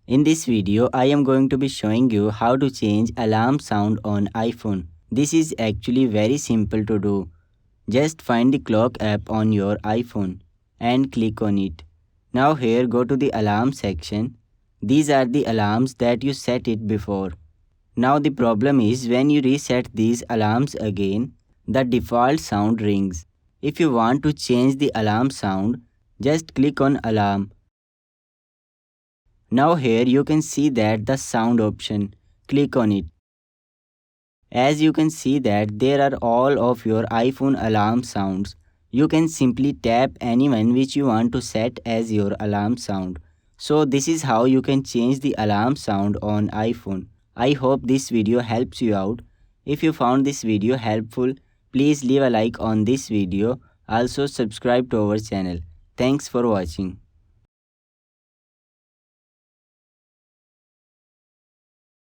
In this video, I am going to be showing you how to change alarm sound on iPhone. This is actually very simple to do. Just find the clock app on your iPhone and click on it. Now here go to the alarm section. These are the alarms that you set it before. Now the problem is when you reset these alarms again, the default sound rings. If you want to change the alarm sound, just click on alarm. Now here you can see that the sound option. Click on it. As you can see that there are all of your iPhone alarm sounds. You can simply tap anyone which you want to set as your alarm sound. So this is how you can change the alarm sound on iPhone. I hope this video helps you out. If you found this video helpful, please leave a like on this video. Also subscribe to our channel. Thanks for watching.